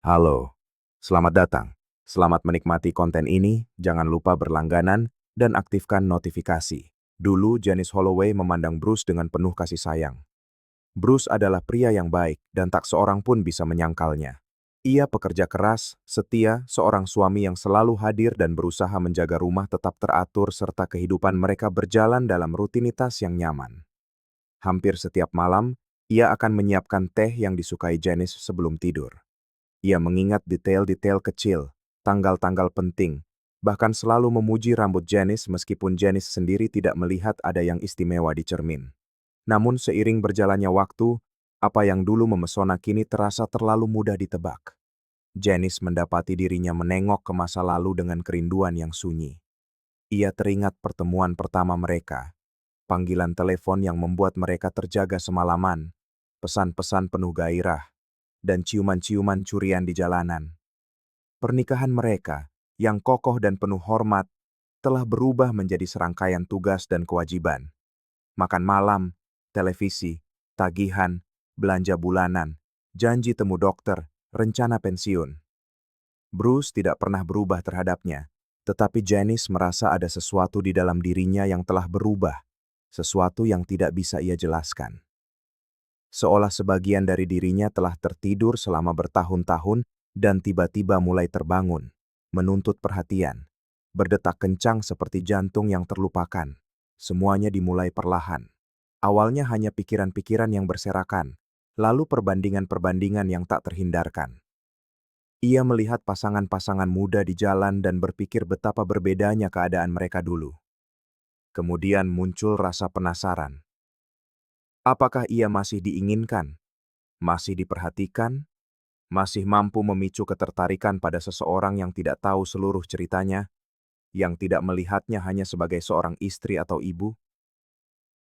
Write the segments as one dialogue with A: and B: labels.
A: Halo, selamat datang. Selamat menikmati konten ini, jangan lupa berlangganan dan aktifkan notifikasi. Dulu Janice Holloway memandang Bruce dengan penuh kasih sayang. Bruce adalah pria yang baik dan tak seorang pun bisa menyangkalnya. Ia pekerja keras, setia, seorang suami yang selalu hadir dan berusaha menjaga rumah tetap teratur serta kehidupan mereka berjalan dalam rutinitas yang nyaman. Hampir setiap malam, ia akan menyiapkan teh yang disukai Janice sebelum tidur. Ia mengingat detail-detail kecil, tanggal-tanggal penting, bahkan selalu memuji rambut Janice meskipun Janice sendiri tidak melihat ada yang istimewa di cermin. Namun seiring berjalannya waktu, apa yang dulu memesona kini terasa terlalu mudah ditebak. Janice mendapati dirinya menengok ke masa lalu dengan kerinduan yang sunyi. Ia teringat pertemuan pertama mereka, panggilan telepon yang membuat mereka terjaga semalaman, pesan-pesan penuh gairah, dan ciuman-ciuman curian di jalanan. Pernikahan mereka, yang kokoh dan penuh hormat, telah berubah menjadi serangkaian tugas dan kewajiban. Makan malam, televisi, tagihan, belanja bulanan, janji temu dokter, rencana pensiun. Bruce tidak pernah berubah terhadapnya, tetapi Janice merasa ada sesuatu di dalam dirinya yang telah berubah, sesuatu yang tidak bisa ia jelaskan. Seolah sebagian dari dirinya telah tertidur selama bertahun-tahun dan tiba-tiba mulai terbangun, menuntut perhatian, berdetak kencang seperti jantung yang terlupakan. Semuanya dimulai perlahan. Awalnya hanya pikiran-pikiran yang berserakan, lalu perbandingan-perbandingan yang tak terhindarkan. Ia melihat pasangan-pasangan muda di jalan dan berpikir betapa berbedanya keadaan mereka dulu. Kemudian muncul rasa penasaran. Apakah ia masih diinginkan? Masih diperhatikan? Masih mampu memicu ketertarikan pada seseorang yang tidak tahu seluruh ceritanya, yang tidak melihatnya hanya sebagai seorang istri atau ibu?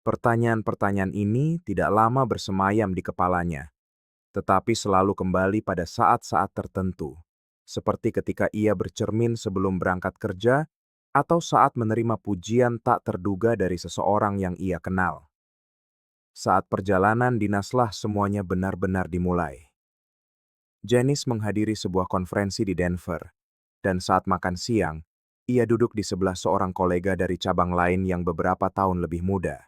A: Pertanyaan-pertanyaan ini tidak lama bersemayam di kepalanya, tetapi selalu kembali pada saat-saat tertentu, seperti ketika ia bercermin sebelum berangkat kerja atau saat menerima pujian tak terduga dari seseorang yang ia kenal. Saat perjalanan dinaslah semuanya benar-benar dimulai. Janice menghadiri sebuah konferensi di Denver, dan saat makan siang, ia duduk di sebelah seorang kolega dari cabang lain yang beberapa tahun lebih muda.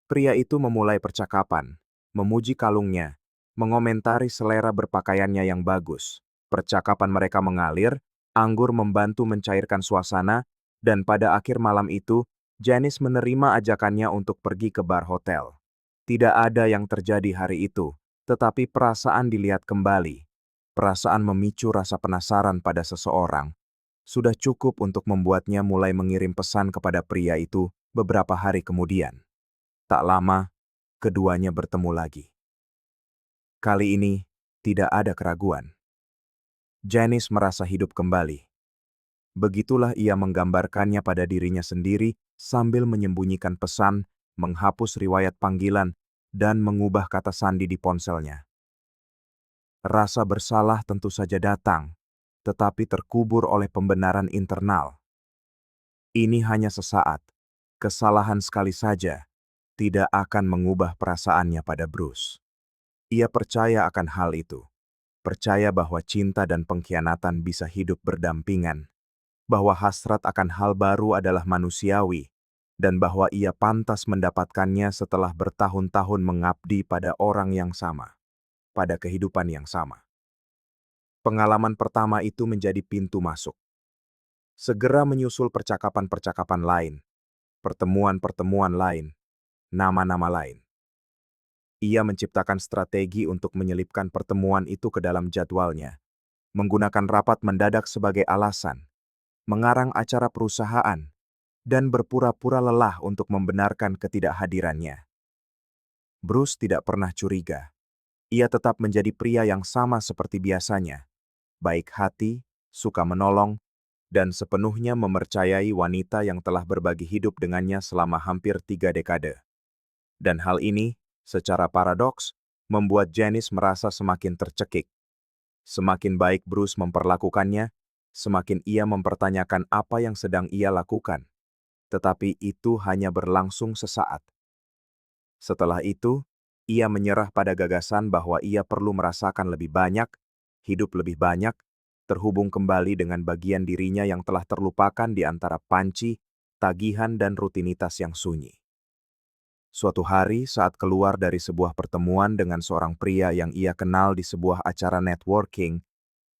A: Pria itu memulai percakapan, memuji kalungnya, mengomentari selera berpakaiannya yang bagus. Percakapan mereka mengalir, anggur membantu mencairkan suasana, dan pada akhir malam itu, Janice menerima ajakannya untuk pergi ke bar hotel. Tidak ada yang terjadi hari itu, tetapi perasaan dilihat kembali. Perasaan memicu rasa penasaran pada seseorang. Sudah cukup untuk membuatnya mulai mengirim pesan kepada pria itu beberapa hari kemudian. Tak lama, keduanya bertemu lagi. Kali ini, tidak ada keraguan. Janice merasa hidup kembali. Begitulah ia menggambarkannya pada dirinya sendiri sambil menyembunyikan pesan, menghapus riwayat panggilan, dan mengubah kata sandi di ponselnya. Rasa bersalah tentu saja datang, tetapi terkubur oleh pembenaran internal. Ini hanya sesaat. Kesalahan sekali saja tidak akan mengubah perasaannya pada Bruce. Ia percaya akan hal itu. Percaya bahwa cinta dan pengkhianatan bisa hidup berdampingan, bahwa hasrat akan hal baru adalah manusiawi, dan bahwa ia pantas mendapatkannya setelah bertahun-tahun mengabdi pada orang yang sama, pada kehidupan yang sama. Pengalaman pertama itu menjadi pintu masuk. Segera menyusul percakapan-percakapan lain, pertemuan-pertemuan lain, nama-nama lain. Ia menciptakan strategi untuk menyelipkan pertemuan itu ke dalam jadwalnya, menggunakan rapat mendadak sebagai alasan, mengarang acara perusahaan, dan berpura-pura lelah untuk membenarkan ketidakhadirannya. Bruce tidak pernah curiga. Ia tetap menjadi pria yang sama seperti biasanya, baik hati, suka menolong, dan sepenuhnya mempercayai wanita yang telah berbagi hidup dengannya selama hampir 3 dekade. Dan hal ini, secara paradoks, membuat Janice merasa semakin tercekik. Semakin baik Bruce memperlakukannya, semakin ia mempertanyakan apa yang sedang ia lakukan. Tetapi itu hanya berlangsung sesaat. Setelah itu, ia menyerah pada gagasan bahwa ia perlu merasakan lebih banyak, hidup lebih banyak, terhubung kembali dengan bagian dirinya yang telah terlupakan di antara panci, tagihan, dan rutinitas yang sunyi. Suatu hari saat keluar dari sebuah pertemuan dengan seorang pria yang ia kenal di sebuah acara networking,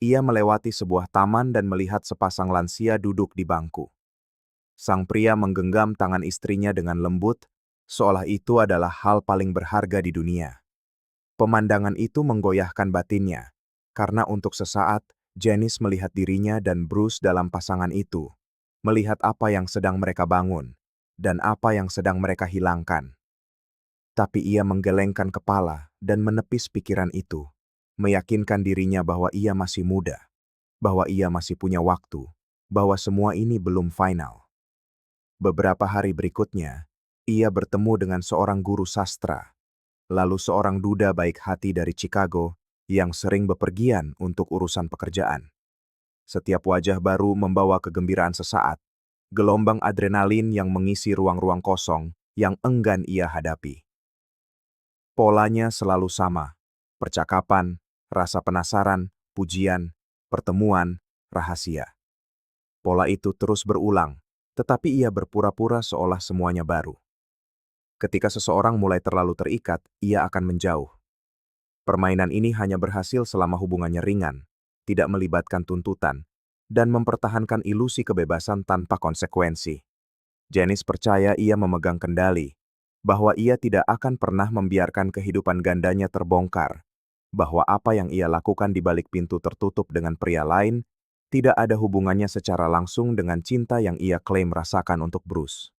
A: ia melewati sebuah taman dan melihat sepasang lansia duduk di bangku. Sang pria menggenggam tangan istrinya dengan lembut, seolah itu adalah hal paling berharga di dunia. Pemandangan itu menggoyahkan batinnya, karena untuk sesaat, Janice melihat dirinya dan Bruce dalam pasangan itu, melihat apa yang sedang mereka bangun, dan apa yang sedang mereka hilangkan. Tapi ia menggelengkan kepala dan menepis pikiran itu, meyakinkan dirinya bahwa ia masih muda, bahwa ia masih punya waktu, bahwa semua ini belum final. Beberapa hari berikutnya, ia bertemu dengan seorang guru sastra, lalu seorang duda baik hati dari Chicago yang sering bepergian untuk urusan pekerjaan. Setiap wajah baru membawa kegembiraan sesaat, gelombang adrenalin yang mengisi ruang-ruang kosong yang enggan ia hadapi. Polanya selalu sama, percakapan, rasa penasaran, pujian, pertemuan, rahasia. Pola itu terus berulang, tetapi ia berpura-pura seolah semuanya baru. Ketika seseorang mulai terlalu terikat, ia akan menjauh. Permainan ini hanya berhasil selama hubungannya ringan, tidak melibatkan tuntutan, dan mempertahankan ilusi kebebasan tanpa konsekuensi. Janice percaya ia memegang kendali, bahwa ia tidak akan pernah membiarkan kehidupan gandanya terbongkar, bahwa apa yang ia lakukan di balik pintu tertutup dengan pria lain tidak ada hubungannya secara langsung dengan cinta yang ia klaim rasakan untuk Bruce.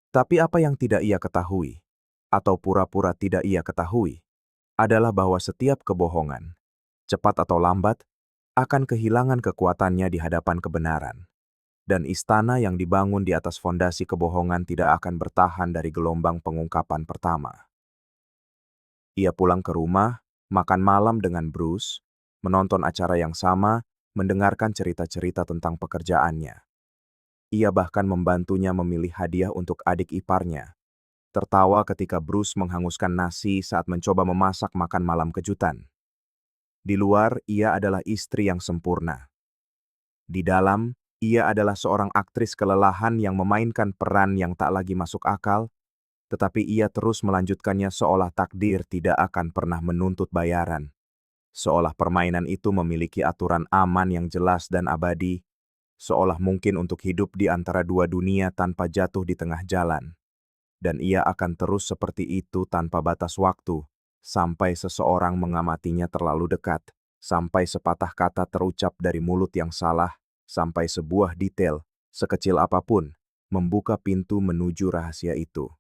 A: Tapi apa yang tidak ia ketahui, atau pura-pura tidak ia ketahui, adalah bahwa setiap kebohongan, cepat atau lambat, akan kehilangan kekuatannya di hadapan kebenaran. Dan istana yang dibangun di atas fondasi kebohongan tidak akan bertahan dari gelombang pengungkapan pertama. Ia pulang ke rumah, makan malam dengan Bruce, menonton acara yang sama, mendengarkan cerita-cerita tentang pekerjaannya. Ia bahkan membantunya memilih hadiah untuk adik iparnya, tertawa ketika Bruce menghanguskan nasi saat mencoba memasak makan malam kejutan. Di luar, ia adalah istri yang sempurna. Di dalam, ia adalah seorang aktris kelelahan yang memainkan peran yang tak lagi masuk akal, tetapi ia terus melanjutkannya seolah takdir tidak akan pernah menuntut bayaran. Seolah permainan itu memiliki aturan aman yang jelas dan abadi, seolah mungkin untuk hidup di antara dua dunia tanpa jatuh di tengah jalan. Dan ia akan terus seperti itu tanpa batas waktu, sampai seseorang mengamatinya terlalu dekat, sampai sepatah kata terucap dari mulut yang salah, sampai sebuah detail, sekecil apapun, membuka pintu menuju rahasia itu.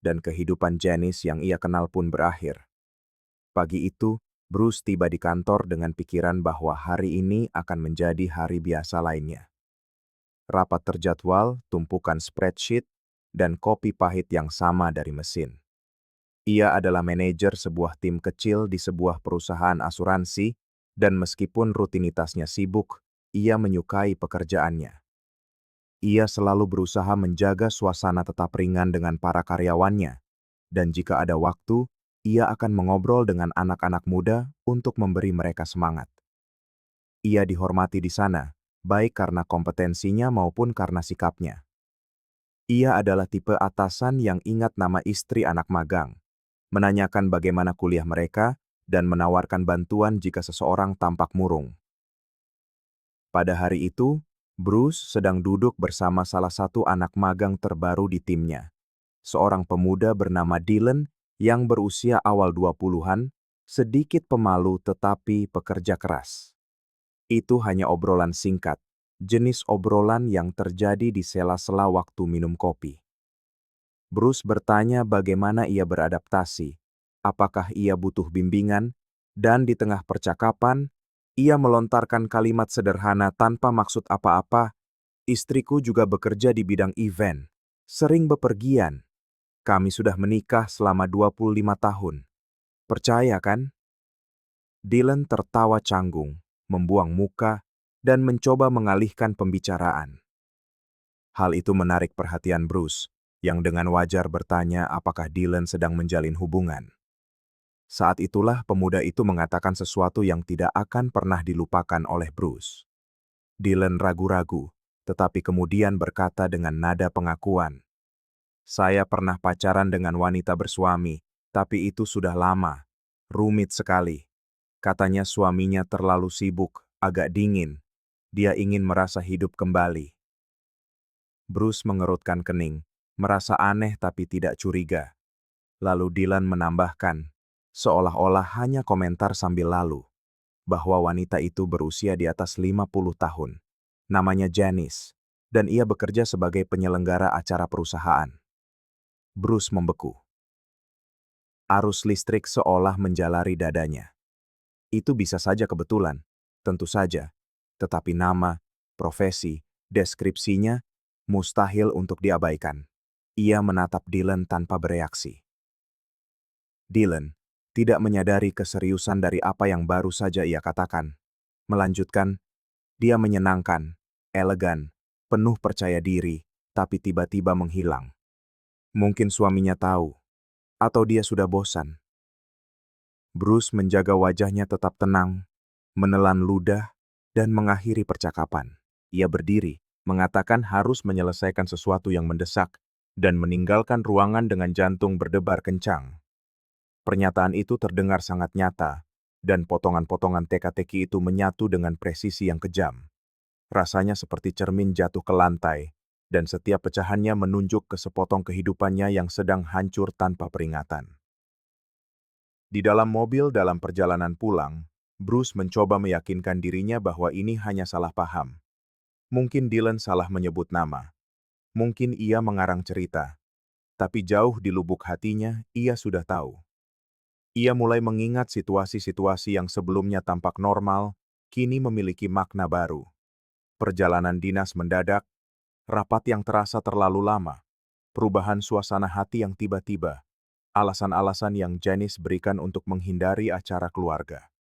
A: Dan kehidupan Janice yang ia kenal pun berakhir. Pagi itu, Bruce tiba di kantor dengan pikiran bahwa hari ini akan menjadi hari biasa lainnya. Rapat terjadwal, tumpukan spreadsheet, dan kopi pahit yang sama dari mesin. Ia adalah manajer sebuah tim kecil di sebuah perusahaan asuransi, dan meskipun rutinitasnya sibuk, ia menyukai pekerjaannya. Ia selalu berusaha menjaga suasana tetap ringan dengan para karyawannya, dan jika ada waktu, ia akan mengobrol dengan anak-anak muda untuk memberi mereka semangat. Ia dihormati di sana, baik karena kompetensinya maupun karena sikapnya. Ia adalah tipe atasan yang ingat nama istri anak magang, menanyakan bagaimana kuliah mereka, dan menawarkan bantuan jika seseorang tampak murung. Pada hari itu, Bruce sedang duduk bersama salah satu anak magang terbaru di timnya, seorang pemuda bernama Dylan yang berusia awal 20-an, sedikit pemalu tetapi pekerja keras. Itu hanya obrolan singkat, jenis obrolan yang terjadi di sela-sela waktu minum kopi. Bruce bertanya bagaimana ia beradaptasi, apakah ia butuh bimbingan, dan di tengah percakapan, ia melontarkan kalimat sederhana tanpa maksud apa-apa, "Istriku juga bekerja di bidang event, sering bepergian. Kami sudah menikah selama 25 tahun. Percaya kan?" Dylan tertawa canggung, membuang muka, dan mencoba mengalihkan pembicaraan. Hal itu menarik perhatian Bruce, yang dengan wajar bertanya apakah Dylan sedang menjalin hubungan. Saat itulah pemuda itu mengatakan sesuatu yang tidak akan pernah dilupakan oleh Bruce. Dylan ragu-ragu, tetapi kemudian berkata dengan nada pengakuan, "Saya pernah pacaran dengan wanita bersuami, tapi itu sudah lama. Rumit sekali. Katanya suaminya terlalu sibuk, agak dingin. Dia ingin merasa hidup kembali." Bruce mengerutkan kening, merasa aneh tapi tidak curiga. Lalu Dylan menambahkan, seolah-olah hanya komentar sambil lalu, bahwa wanita itu berusia di atas 50 tahun. Namanya Janice, dan ia bekerja sebagai penyelenggara acara perusahaan. Bruce membeku. Arus listrik seolah menjalari dadanya. Itu bisa saja kebetulan, tentu saja. Tetapi nama, profesi, deskripsinya mustahil untuk diabaikan. Ia menatap Dylan tanpa bereaksi. Dylan tidak menyadari keseriusan dari apa yang baru saja ia katakan. Melanjutkan, dia menyenangkan, elegan, penuh percaya diri, tapi tiba-tiba menghilang. Mungkin suaminya tahu, atau dia sudah bosan. Bruce menjaga wajahnya tetap tenang, menelan ludah, dan mengakhiri percakapan. Ia berdiri, mengatakan harus menyelesaikan sesuatu yang mendesak, dan meninggalkan ruangan dengan jantung berdebar kencang. Pernyataan itu terdengar sangat nyata, dan potongan-potongan teka-teki itu menyatu dengan presisi yang kejam. Rasanya seperti cermin jatuh ke lantai, dan setiap pecahannya menunjuk ke sepotong kehidupannya yang sedang hancur tanpa peringatan. Di dalam mobil dalam perjalanan pulang, Bruce mencoba meyakinkan dirinya bahwa ini hanya salah paham. Mungkin Dylan salah menyebut nama. Mungkin ia mengarang cerita. Tapi jauh di lubuk hatinya, ia sudah tahu. Ia mulai mengingat situasi-situasi yang sebelumnya tampak normal, kini memiliki makna baru. Perjalanan dinas mendadak, rapat yang terasa terlalu lama, perubahan suasana hati yang tiba-tiba, alasan-alasan yang Janice berikan untuk menghindari acara keluarga.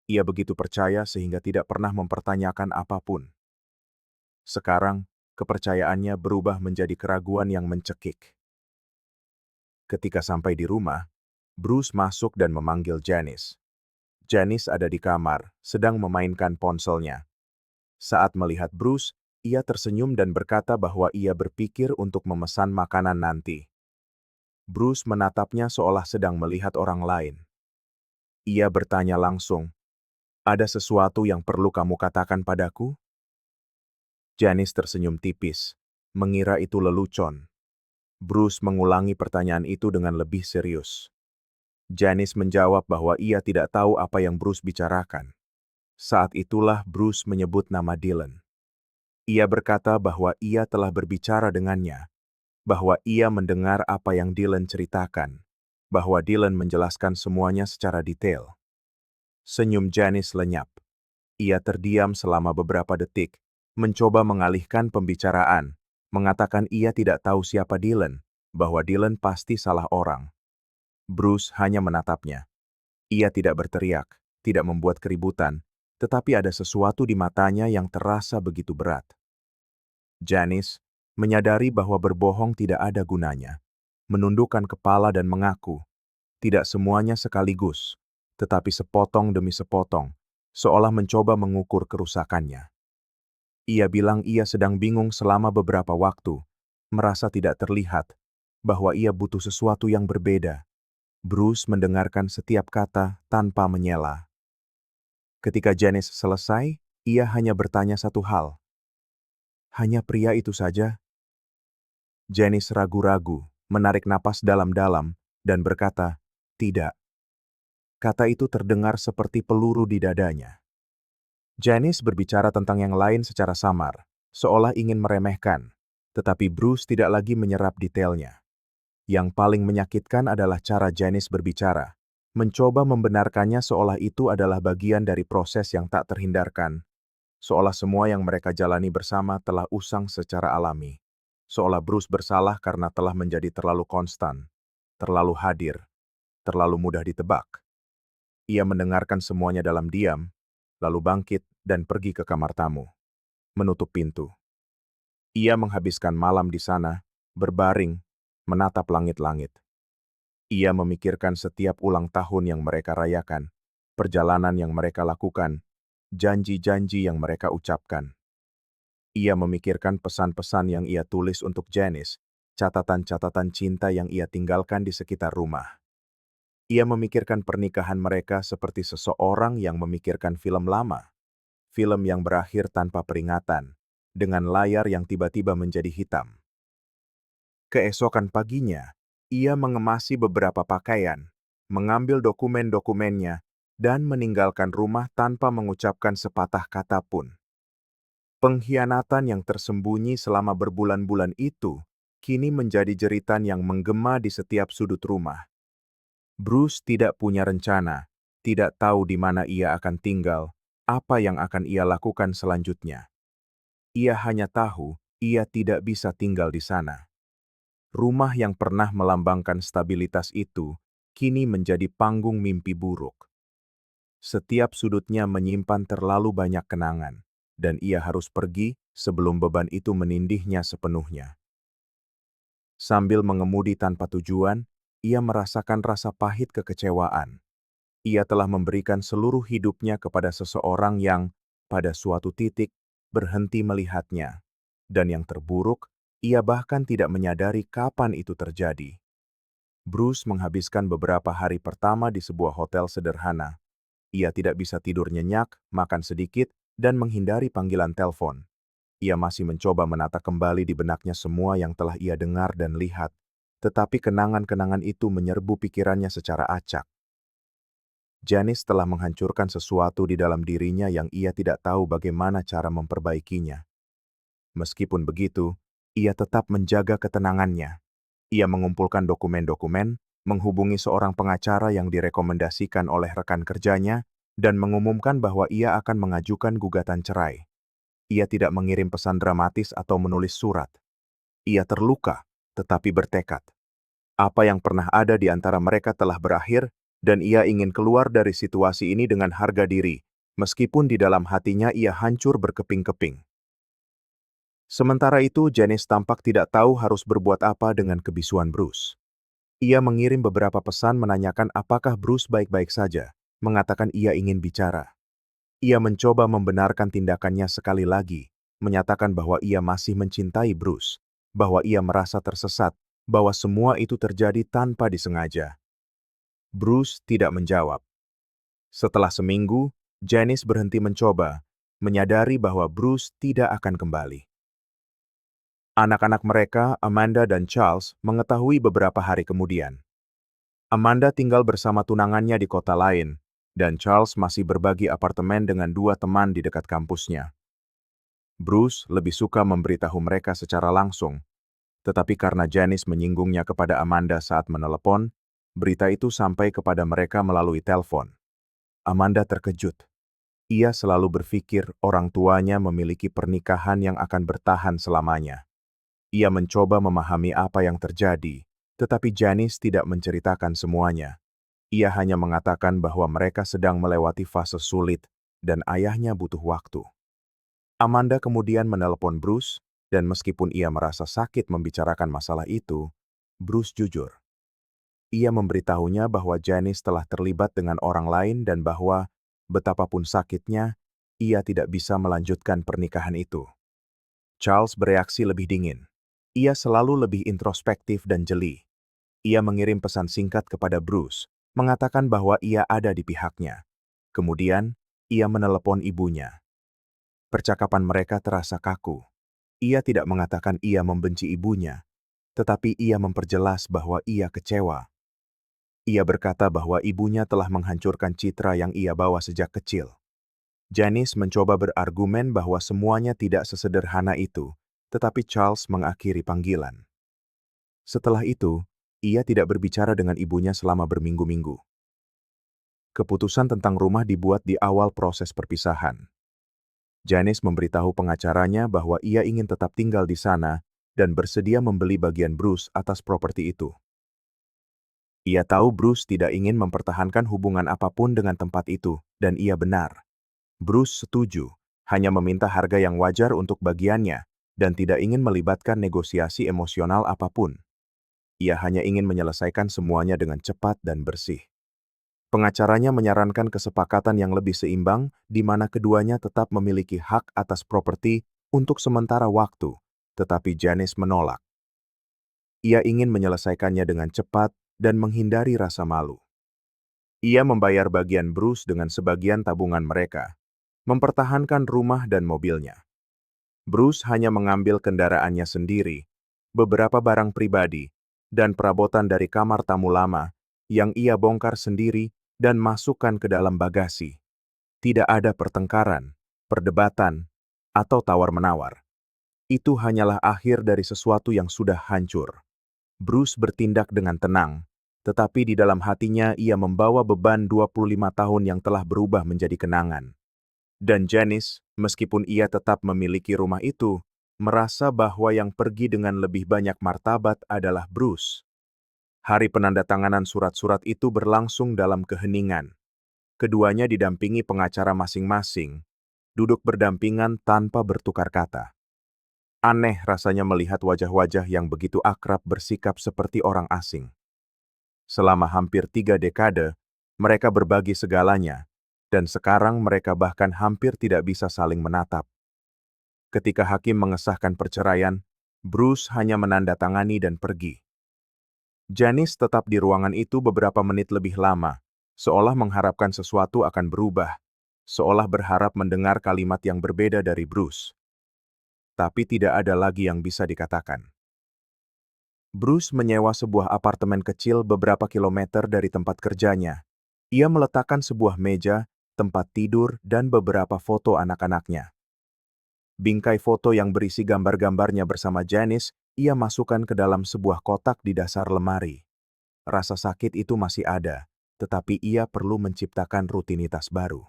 A: Ia begitu percaya sehingga tidak pernah mempertanyakan apapun. Sekarang, kepercayaannya berubah menjadi keraguan yang mencekik. Ketika sampai di rumah, Bruce masuk dan memanggil Janice. Janice ada di kamar, sedang memainkan ponselnya. Saat melihat Bruce, ia tersenyum dan berkata bahwa ia berpikir untuk memesan makanan nanti. Bruce menatapnya seolah sedang melihat orang lain. Ia bertanya langsung, "Ada sesuatu yang perlu kamu katakan padaku?" Janice tersenyum tipis, mengira itu lelucon. Bruce mengulangi pertanyaan itu dengan lebih serius. Janice menjawab bahwa ia tidak tahu apa yang Bruce bicarakan. Saat itulah Bruce menyebut nama Dylan. Ia berkata bahwa ia telah berbicara dengannya, bahwa ia mendengar apa yang Dylan ceritakan, bahwa Dylan menjelaskan semuanya secara detail. Senyum Janice lenyap. Ia terdiam selama beberapa detik, mencoba mengalihkan pembicaraan, mengatakan ia tidak tahu siapa Dylan, bahwa Dylan pasti salah orang. Bruce hanya menatapnya. Ia tidak berteriak, tidak membuat keributan, tetapi ada sesuatu di matanya yang terasa begitu berat. Janice menyadari bahwa berbohong tidak ada gunanya, menundukkan kepala dan mengaku, tidak semuanya sekaligus, tetapi sepotong demi sepotong, seolah mencoba mengukur kerusakannya. Ia bilang ia sedang bingung selama beberapa waktu, merasa tidak terlihat, bahwa ia butuh sesuatu yang berbeda. Bruce mendengarkan setiap kata tanpa menyela. Ketika Janice selesai, ia hanya bertanya satu hal. "Hanya pria itu saja?" Janice ragu-ragu, menarik napas dalam-dalam, dan berkata, "Tidak." Kata itu terdengar seperti peluru di dadanya. Janice berbicara tentang yang lain secara samar, seolah ingin meremehkan, tetapi Bruce tidak lagi menyerap detailnya. Yang paling menyakitkan adalah cara Janice berbicara, mencoba membenarkannya seolah itu adalah bagian dari proses yang tak terhindarkan, seolah semua yang mereka jalani bersama telah usang secara alami, seolah Bruce bersalah karena telah menjadi terlalu konstan, terlalu hadir, terlalu mudah ditebak. Ia mendengarkan semuanya dalam diam, lalu bangkit dan pergi ke kamar tamu, menutup pintu. Ia menghabiskan malam di sana, berbaring, menatap langit-langit. Ia memikirkan setiap ulang tahun yang mereka rayakan, perjalanan yang mereka lakukan, janji-janji yang mereka ucapkan. Ia memikirkan pesan-pesan yang ia tulis untuk Janice, catatan-catatan cinta yang ia tinggalkan di sekitar rumah. Ia memikirkan pernikahan mereka seperti seseorang yang memikirkan film lama, film yang berakhir tanpa peringatan, dengan layar yang tiba-tiba menjadi hitam. Keesokan paginya, ia mengemasi beberapa pakaian, mengambil dokumen-dokumennya, dan meninggalkan rumah tanpa mengucapkan sepatah kata pun. Pengkhianatan yang tersembunyi selama berbulan-bulan itu kini menjadi jeritan yang menggema di setiap sudut rumah. Bruce tidak punya rencana, tidak tahu di mana ia akan tinggal, apa yang akan ia lakukan selanjutnya. Ia hanya tahu ia tidak bisa tinggal di sana. Rumah yang pernah melambangkan stabilitas itu kini menjadi panggung mimpi buruk. Setiap sudutnya menyimpan terlalu banyak kenangan, dan ia harus pergi sebelum beban itu menindihnya sepenuhnya. Sambil mengemudi tanpa tujuan, ia merasakan rasa pahit kekecewaan. Ia telah memberikan seluruh hidupnya kepada seseorang yang, pada suatu titik, berhenti melihatnya. Dan yang terburuk, ia bahkan tidak menyadari kapan itu terjadi. Bruce menghabiskan beberapa hari pertama di sebuah hotel sederhana. Ia tidak bisa tidur nyenyak, makan sedikit, dan menghindari panggilan telepon. Ia masih mencoba menata kembali di benaknya semua yang telah ia dengar dan lihat, tetapi kenangan-kenangan itu menyerbu pikirannya secara acak. Janice telah menghancurkan sesuatu di dalam dirinya yang ia tidak tahu bagaimana cara memperbaikinya. Meskipun begitu, ia tetap menjaga ketenangannya. Ia mengumpulkan dokumen-dokumen, menghubungi seorang pengacara yang direkomendasikan oleh rekan kerjanya, dan mengumumkan bahwa ia akan mengajukan gugatan cerai. Ia tidak mengirim pesan dramatis atau menulis surat. Ia terluka, tetapi bertekad. Apa yang pernah ada di antara mereka telah berakhir, dan ia ingin keluar dari situasi ini dengan harga diri, meskipun di dalam hatinya ia hancur berkeping-keping. Sementara itu, Janice tampak tidak tahu harus berbuat apa dengan kebisuan Bruce. Ia mengirim beberapa pesan menanyakan apakah Bruce baik-baik saja, mengatakan ia ingin bicara. Ia mencoba membenarkan tindakannya sekali lagi, menyatakan bahwa ia masih mencintai Bruce, bahwa ia merasa tersesat, bahwa semua itu terjadi tanpa disengaja. Bruce tidak menjawab. Setelah seminggu, Janice berhenti mencoba, menyadari bahwa Bruce tidak akan kembali. Anak-anak mereka, Amanda dan Charles, mengetahui beberapa hari kemudian. Amanda tinggal bersama tunangannya di kota lain, dan Charles masih berbagi apartemen dengan dua teman di dekat kampusnya. Bruce lebih suka memberitahu mereka secara langsung, tetapi karena Janice menyinggungnya kepada Amanda saat menelepon, berita itu sampai kepada mereka melalui telepon. Amanda terkejut. Ia selalu berpikir orang tuanya memiliki pernikahan yang akan bertahan selamanya. Ia mencoba memahami apa yang terjadi, tetapi Janice tidak menceritakan semuanya. Ia hanya mengatakan bahwa mereka sedang melewati fase sulit dan ayahnya butuh waktu. Amanda kemudian menelepon Bruce, dan meskipun ia merasa sakit membicarakan masalah itu, Bruce jujur. Ia memberitahunya bahwa Janice telah terlibat dengan orang lain dan bahwa, betapapun sakitnya, ia tidak bisa melanjutkan pernikahan itu. Charles bereaksi lebih dingin. Ia selalu lebih introspektif dan jeli. Ia mengirim pesan singkat kepada Bruce, mengatakan bahwa ia ada di pihaknya. Kemudian, ia menelepon ibunya. Percakapan mereka terasa kaku. Ia tidak mengatakan ia membenci ibunya, tetapi ia memperjelas bahwa ia kecewa. Ia berkata bahwa ibunya telah menghancurkan citra yang ia bawa sejak kecil. Janice mencoba berargumen bahwa semuanya tidak sesederhana itu, tetapi Charles mengakhiri panggilan. Setelah itu, ia tidak berbicara dengan ibunya selama berminggu-minggu. Keputusan tentang rumah dibuat di awal proses perpisahan. Janice memberitahu pengacaranya bahwa ia ingin tetap tinggal di sana dan bersedia membeli bagian Bruce atas properti itu. Ia tahu Bruce tidak ingin mempertahankan hubungan apapun dengan tempat itu, dan ia benar. Bruce setuju, hanya meminta harga yang wajar untuk bagiannya, dan tidak ingin melibatkan negosiasi emosional apapun. Ia hanya ingin menyelesaikan semuanya dengan cepat dan bersih. Pengacaranya menyarankan kesepakatan yang lebih seimbang, di mana keduanya tetap memiliki hak atas properti untuk sementara waktu, tetapi Janice menolak. Ia ingin menyelesaikannya dengan cepat dan menghindari rasa malu. Ia membayar bagian Bruce dengan sebagian tabungan mereka, mempertahankan rumah dan mobilnya. Bruce hanya mengambil kendaraannya sendiri, beberapa barang pribadi, dan perabotan dari kamar tamu lama yang ia bongkar sendiri dan masukkan ke dalam bagasi. Tidak ada pertengkaran, perdebatan, atau tawar-menawar. Itu hanyalah akhir dari sesuatu yang sudah hancur. Bruce bertindak dengan tenang, tetapi di dalam hatinya ia membawa beban 25 tahun yang telah berubah menjadi kenangan. Dan Janice, meskipun ia tetap memiliki rumah itu, merasa bahwa yang pergi dengan lebih banyak martabat adalah Bruce. Hari penandatanganan surat-surat itu berlangsung dalam keheningan. Keduanya didampingi pengacara masing-masing, duduk berdampingan tanpa bertukar kata. Aneh rasanya melihat wajah-wajah yang begitu akrab bersikap seperti orang asing. Selama hampir 3 dekade, mereka berbagi segalanya, dan sekarang mereka bahkan hampir tidak bisa saling menatap. Ketika hakim mengesahkan perceraian, Bruce hanya menandatangani dan pergi. Janice tetap di ruangan itu beberapa menit lebih lama, seolah mengharapkan sesuatu akan berubah, seolah berharap mendengar kalimat yang berbeda dari Bruce. Tapi tidak ada lagi yang bisa dikatakan. Bruce menyewa sebuah apartemen kecil beberapa kilometer dari tempat kerjanya. Ia meletakkan sebuah meja, tempat tidur, dan beberapa foto anak-anaknya. Bingkai foto yang berisi gambar-gambarnya bersama Janice, ia masukkan ke dalam sebuah kotak di dasar lemari. Rasa sakit itu masih ada, tetapi ia perlu menciptakan rutinitas baru.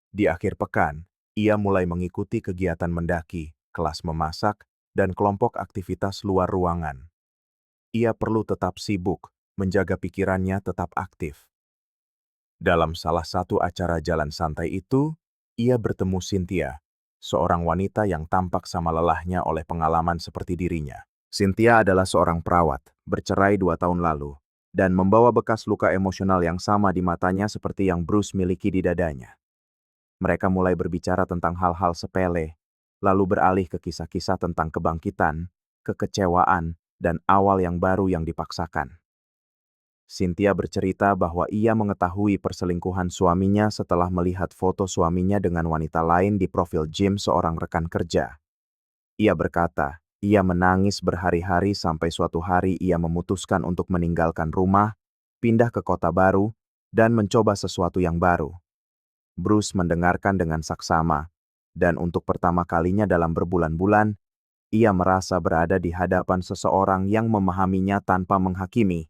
A: Di akhir pekan, ia mulai mengikuti kegiatan mendaki, kelas memasak, dan kelompok aktivitas luar ruangan. Ia perlu tetap sibuk, menjaga pikirannya tetap aktif. Dalam salah satu acara jalan santai itu, ia bertemu Cynthia, seorang wanita yang tampak sama lelahnya oleh pengalaman seperti dirinya. Cynthia adalah seorang perawat, bercerai 2 tahun lalu, dan membawa bekas luka emosional yang sama di matanya seperti yang Bruce miliki di dadanya. Mereka mulai berbicara tentang hal-hal sepele, lalu beralih ke kisah-kisah tentang kebangkitan, kekecewaan, dan awal yang baru yang dipaksakan. Cynthia bercerita bahwa ia mengetahui perselingkuhan suaminya setelah melihat foto suaminya dengan wanita lain di profil gym seorang rekan kerja. Ia berkata, ia menangis berhari-hari sampai suatu hari ia memutuskan untuk meninggalkan rumah, pindah ke kota baru, dan mencoba sesuatu yang baru. Bruce mendengarkan dengan saksama, dan untuk pertama kalinya dalam berbulan-bulan, ia merasa berada di hadapan seseorang yang memahaminya tanpa menghakimi.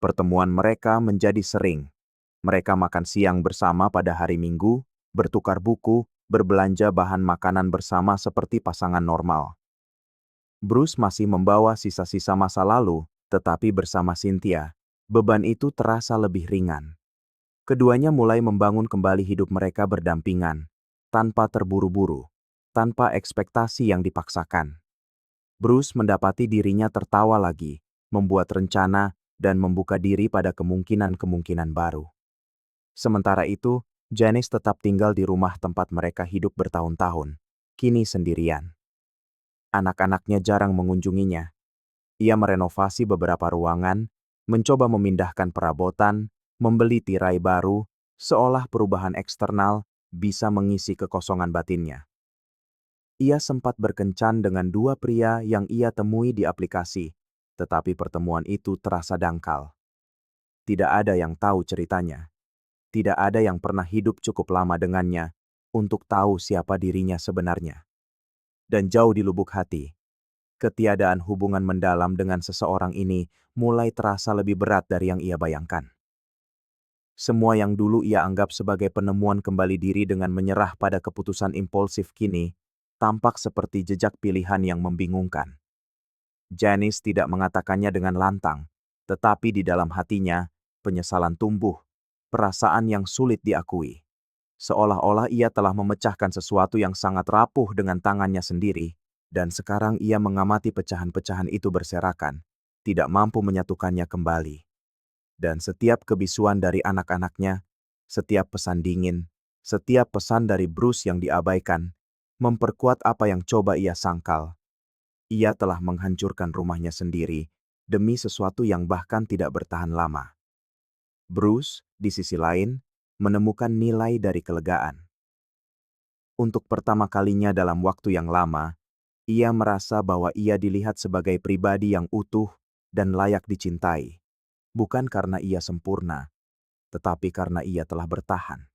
A: Pertemuan mereka menjadi sering. Mereka makan siang bersama pada hari Minggu, bertukar buku, berbelanja bahan makanan bersama seperti pasangan normal. Bruce masih membawa sisa-sisa masa lalu, tetapi bersama Cynthia, beban itu terasa lebih ringan. Keduanya mulai membangun kembali hidup mereka berdampingan, tanpa terburu-buru, tanpa ekspektasi yang dipaksakan. Bruce mendapati dirinya tertawa lagi, membuat rencana, dan membuka diri pada kemungkinan-kemungkinan baru. Sementara itu, Janice tetap tinggal di rumah tempat mereka hidup bertahun-tahun, kini sendirian. Anak-anaknya jarang mengunjunginya. Ia merenovasi beberapa ruangan, mencoba memindahkan perabotan, membeli tirai baru, seolah perubahan eksternal bisa mengisi kekosongan batinnya. Ia sempat berkencan dengan 2 pria yang ia temui di aplikasi, tetapi pertemuan itu terasa dangkal. Tidak ada yang tahu ceritanya. Tidak ada yang pernah hidup cukup lama dengannya untuk tahu siapa dirinya sebenarnya. Dan jauh di lubuk hati, ketiadaan hubungan mendalam dengan seseorang ini mulai terasa lebih berat dari yang ia bayangkan. Semua yang dulu ia anggap sebagai penemuan kembali diri dengan menyerah pada keputusan impulsif kini, tampak seperti jejak pilihan yang membingungkan. Janice tidak mengatakannya dengan lantang, tetapi di dalam hatinya, penyesalan tumbuh, perasaan yang sulit diakui. Seolah-olah ia telah memecahkan sesuatu yang sangat rapuh dengan tangannya sendiri, dan sekarang ia mengamati pecahan-pecahan itu berserakan, tidak mampu menyatukannya kembali. Dan setiap kebisuan dari anak-anaknya, setiap pesan dingin, setiap pesan dari Bruce yang diabaikan, memperkuat apa yang coba ia sangkal. Ia telah menghancurkan rumahnya sendiri demi sesuatu yang bahkan tidak bertahan lama. Bruce, di sisi lain, menemukan nilai dari kelegaan. Untuk pertama kalinya dalam waktu yang lama, ia merasa bahwa ia dilihat sebagai pribadi yang utuh dan layak dicintai, bukan karena ia sempurna, tetapi karena ia telah bertahan.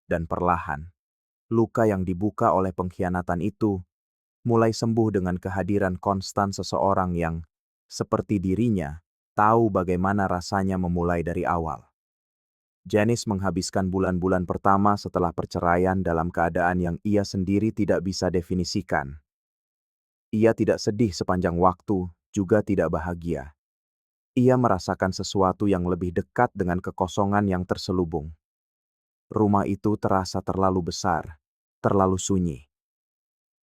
A: Dan perlahan, luka yang dibuka oleh pengkhianatan itu mulai sembuh dengan kehadiran konstan seseorang yang, seperti dirinya, tahu bagaimana rasanya memulai dari awal. Janice menghabiskan bulan-bulan pertama setelah perceraian dalam keadaan yang ia sendiri tidak bisa definisikan. Ia tidak sedih sepanjang waktu, juga tidak bahagia. Ia merasakan sesuatu yang lebih dekat dengan kekosongan yang terselubung. Rumah itu terasa terlalu besar, terlalu sunyi.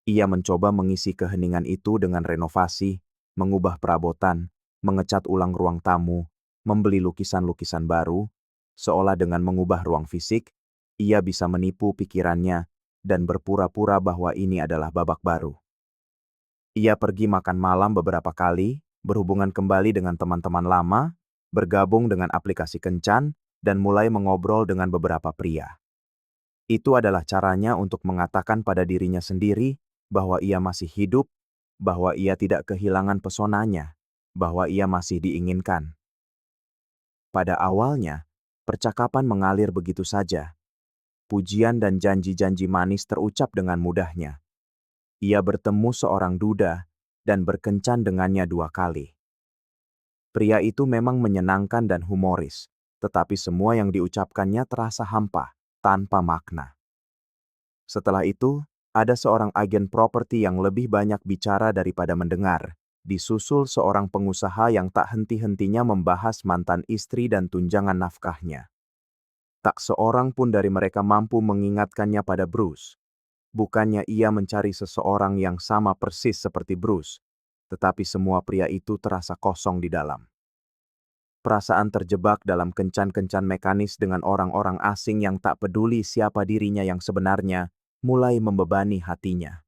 A: Ia mencoba mengisi keheningan itu dengan renovasi, mengubah perabotan, mengecat ulang ruang tamu, membeli lukisan-lukisan baru, seolah dengan mengubah ruang fisik, ia bisa menipu pikirannya dan berpura-pura bahwa ini adalah babak baru. Ia pergi makan malam beberapa kali, berhubungan kembali dengan teman-teman lama, bergabung dengan aplikasi kencan, dan mulai mengobrol dengan beberapa pria. Itu adalah caranya untuk mengatakan pada dirinya sendiri bahwa ia masih hidup, bahwa ia tidak kehilangan pesonanya, bahwa ia masih diinginkan. Pada awalnya, percakapan mengalir begitu saja. Pujian dan janji-janji manis terucap dengan mudahnya. Ia bertemu seorang duda dan berkencan dengannya 2 kali. Pria itu memang menyenangkan dan humoris, tetapi semua yang diucapkannya terasa hampa, tanpa makna. Setelah itu, ada seorang agen properti yang lebih banyak bicara daripada mendengar, disusul seorang pengusaha yang tak henti-hentinya membahas mantan istri dan tunjangan nafkahnya. Tak seorang pun dari mereka mampu mengingatkannya pada Bruce. Bukannya ia mencari seseorang yang sama persis seperti Bruce, tetapi semua pria itu terasa kosong di dalam. Perasaan terjebak dalam kencan-kencan mekanis dengan orang-orang asing yang tak peduli siapa dirinya yang sebenarnya, mulai membebani hatinya.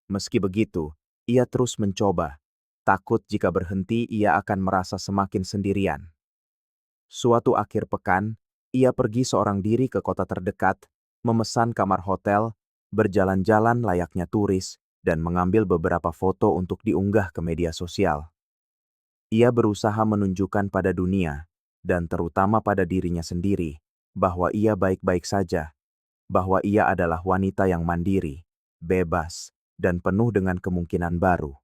A: Meski begitu, ia terus mencoba. Takut jika berhenti ia akan merasa semakin sendirian. Suatu akhir pekan, ia pergi seorang diri ke kota terdekat, memesan kamar hotel, berjalan-jalan layaknya turis, dan mengambil beberapa foto untuk diunggah ke media sosial. Ia berusaha menunjukkan pada dunia, dan terutama pada dirinya sendiri, bahwa ia baik-baik saja, bahwa ia adalah wanita yang mandiri, bebas, dan penuh dengan kemungkinan baru.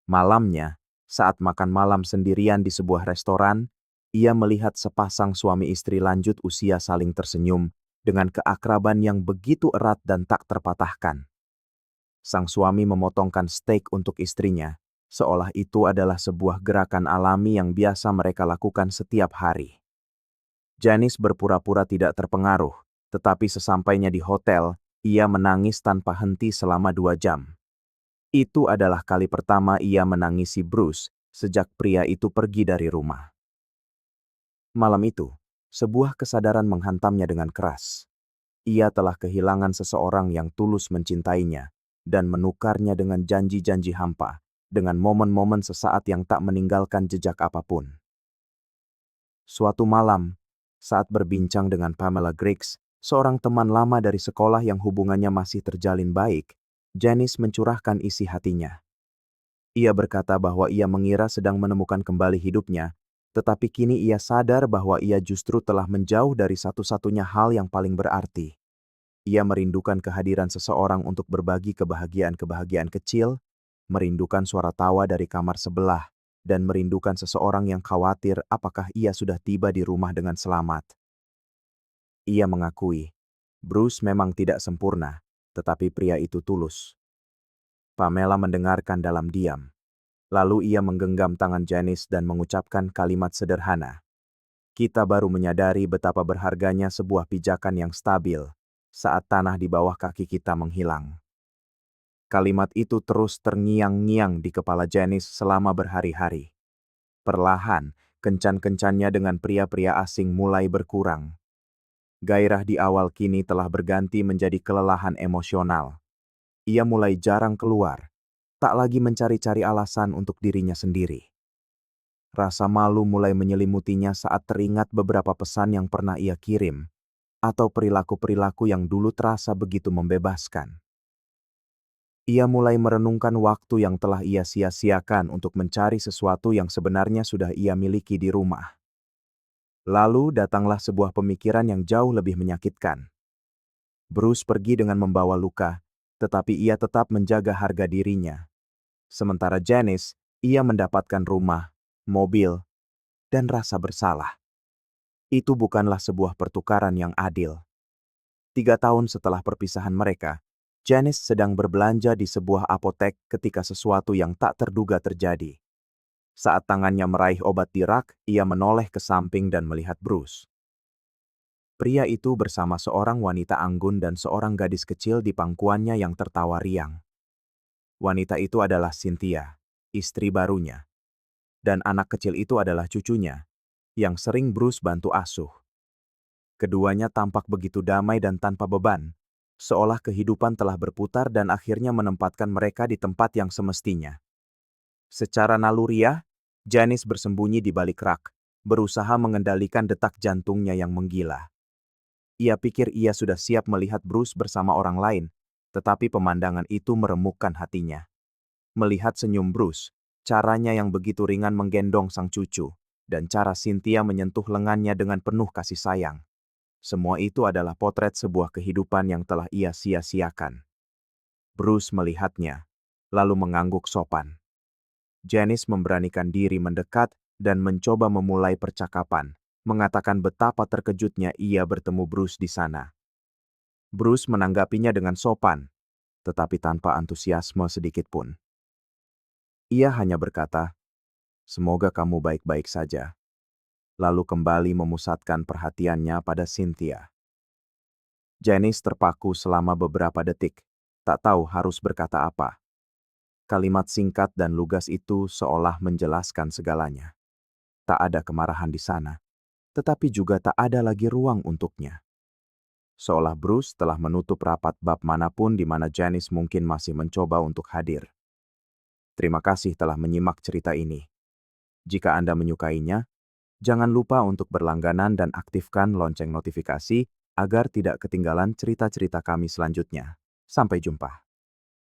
A: Malamnya, saat makan malam sendirian di sebuah restoran, ia melihat sepasang suami istri lanjut usia saling tersenyum dengan keakraban yang begitu erat dan tak terpatahkan. Sang suami memotongkan steak untuk istrinya, seolah itu adalah sebuah gerakan alami yang biasa mereka lakukan setiap hari. Janice berpura-pura tidak terpengaruh, tetapi sesampainya di hotel, ia menangis tanpa henti selama 2 jam. Itu adalah kali pertama ia menangisi Bruce sejak pria itu pergi dari rumah. Malam itu, sebuah kesadaran menghantamnya dengan keras. Ia telah kehilangan seseorang yang tulus mencintainya dan menukarnya dengan janji-janji hampa, dengan momen-momen sesaat yang tak meninggalkan jejak apapun. Suatu malam, saat berbincang dengan Pamela Griggs, seorang teman lama dari sekolah yang hubungannya masih terjalin baik, Janice mencurahkan isi hatinya. Ia berkata bahwa ia mengira sedang menemukan kembali hidupnya, tetapi kini ia sadar bahwa ia justru telah menjauh dari satu-satunya hal yang paling berarti. Ia merindukan kehadiran seseorang untuk berbagi kebahagiaan-kebahagiaan kecil, merindukan suara tawa dari kamar sebelah, dan merindukan seseorang yang khawatir apakah ia sudah tiba di rumah dengan selamat. Ia mengakui, Bruce memang tidak sempurna, tetapi pria itu tulus. Pamela mendengarkan dalam diam. Lalu ia menggenggam tangan Janice dan mengucapkan kalimat sederhana. Kita baru menyadari betapa berharganya sebuah pijakan yang stabil saat tanah di bawah kaki kita menghilang. Kalimat itu terus terngiang-ngiang di kepala Janice selama berhari-hari. Perlahan, kencan-kencannya dengan pria-pria asing mulai berkurang. Gairah di awal kini telah berganti menjadi kelelahan emosional. Ia mulai jarang keluar, tak lagi mencari-cari alasan untuk dirinya sendiri. Rasa malu mulai menyelimutinya saat teringat beberapa pesan yang pernah ia kirim, atau perilaku-perilaku yang dulu terasa begitu membebaskan. Ia mulai merenungkan waktu yang telah ia sia-siakan untuk mencari sesuatu yang sebenarnya sudah ia miliki di rumah. Lalu datanglah sebuah pemikiran yang jauh lebih menyakitkan. Bruce pergi dengan membawa luka, tetapi ia tetap menjaga harga dirinya. Sementara Janice, ia mendapatkan rumah, mobil, dan rasa bersalah. Itu bukanlah sebuah pertukaran yang adil. 3 tahun setelah perpisahan mereka, Janice sedang berbelanja di sebuah apotek ketika sesuatu yang tak terduga terjadi. Saat tangannya meraih obat di rak, ia menoleh ke samping dan melihat Bruce. Pria itu bersama seorang wanita anggun dan seorang gadis kecil di pangkuannya yang tertawa riang. Wanita itu adalah Cynthia, istri barunya. Dan anak kecil itu adalah cucunya, yang sering Bruce bantu asuh. Keduanya tampak begitu damai dan tanpa beban, seolah kehidupan telah berputar dan akhirnya menempatkan mereka di tempat yang semestinya. Secara naluriah, Janice bersembunyi di balik rak, berusaha mengendalikan detak jantungnya yang menggila. Ia pikir ia sudah siap melihat Bruce bersama orang lain, tetapi pemandangan itu meremukkan hatinya. Melihat senyum Bruce, caranya yang begitu ringan menggendong sang cucu, dan cara Cynthia menyentuh lengannya dengan penuh kasih sayang. Semua itu adalah potret sebuah kehidupan yang telah ia sia-siakan. Bruce melihatnya, lalu mengangguk sopan. Janice memberanikan diri mendekat dan mencoba memulai percakapan, mengatakan betapa terkejutnya ia bertemu Bruce di sana. Bruce menanggapinya dengan sopan, tetapi tanpa antusiasme sedikit pun. Ia hanya berkata, "Semoga kamu baik-baik saja." Lalu kembali memusatkan perhatiannya pada Cynthia. Janice terpaku selama beberapa detik, tak tahu harus berkata apa. Kalimat singkat dan lugas itu seolah menjelaskan segalanya. Tak ada kemarahan di sana, tetapi juga tak ada lagi ruang untuknya. Seolah Bruce telah menutup rapat bab manapun di mana Janice mungkin masih mencoba untuk hadir. Terima kasih telah menyimak cerita ini. Jika Anda menyukainya, jangan lupa untuk berlangganan dan aktifkan lonceng notifikasi agar tidak ketinggalan cerita-cerita kami selanjutnya. Sampai jumpa.